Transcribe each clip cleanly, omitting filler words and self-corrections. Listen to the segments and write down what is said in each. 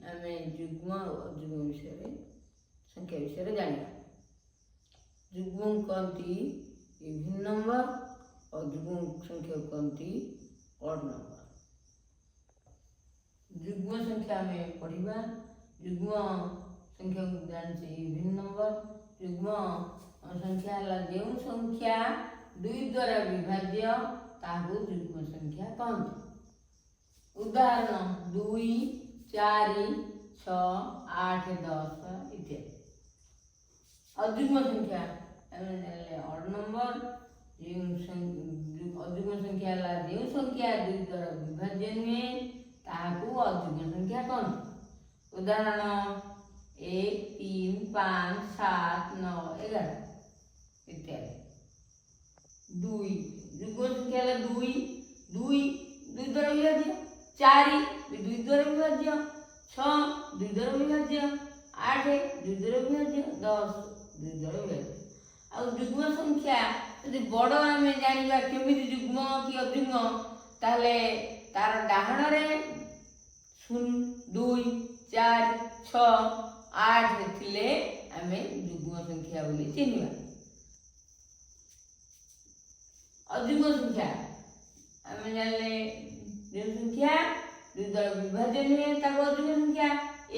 आमे युग्म अयुग्म विषय संख्या विषय जाना। युग्म कहती इवन नंबर, अयुग्म संख्या कहती ऑड नंबर। युग्म संख्या में पढ़ा। युग्म संख्या को जानी इवन नंबर। युग्म संख्या है जो संख्या 2 द्वारा विभाज्य ताकू युग्म संख्या कहते। उदाहरण 2, 4, 6, 8, 10 इत्यादि। अयुग्म संख्या ऑड नंबर। अयुग्म संख्या है जो संख्या 2 द्वारा विभाज्य नुहे ताकू अयुग्म संख्या कहते। उदाहरण 1, 3, 5, 7, 9, 11 इत्यादि। 2 युग्म संख्या है 2 द्वारा विभाज्य, 4 2 द्वारा विभाज्य, 6 2 द्वारा विभाज्य, 8 2 द्वारा विभाज्य, 10 2 द्वारा विभाज्य। आ युग्म संख्या यदि बड़ आम जाना केमी युग्म कि अयुग्म ताहले तार डाहण रे 2, 4, 6, 8 थिले आमे युग्म संख्या बोली चिन्हवा। अयुग्म संख्या आमे जानले जो संख्या 2 द्वारा विभाज्य नुहे ताको अयुग्म संख्या।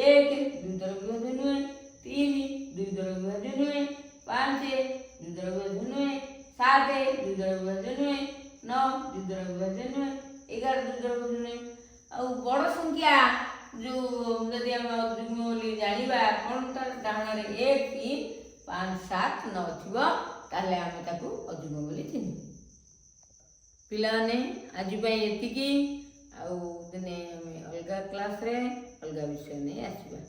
1 2 द्वारा विभाज्य नुहे, 3 2 द्वारा विभाज्य नुहे, 5 2 द्वारा विभाज्य नुहे, 7 2 द्वारा विभाज्य नुहे, 9 2 द्वारा विभाज्य नुहे, 11 2 द्वारा विभाज्य नुहे। आ बड़ संख्या जो यदि आम अयुग्म बोली जाना कौन तार डाहण रे 1 3 5 7 9 थिबो ताहले आमे ताको अयुग्म बोली चिन्ह। पिलाने आज एतिकी। आउ दिने अलग क्लास रे अलग विषय नहीं आसवा।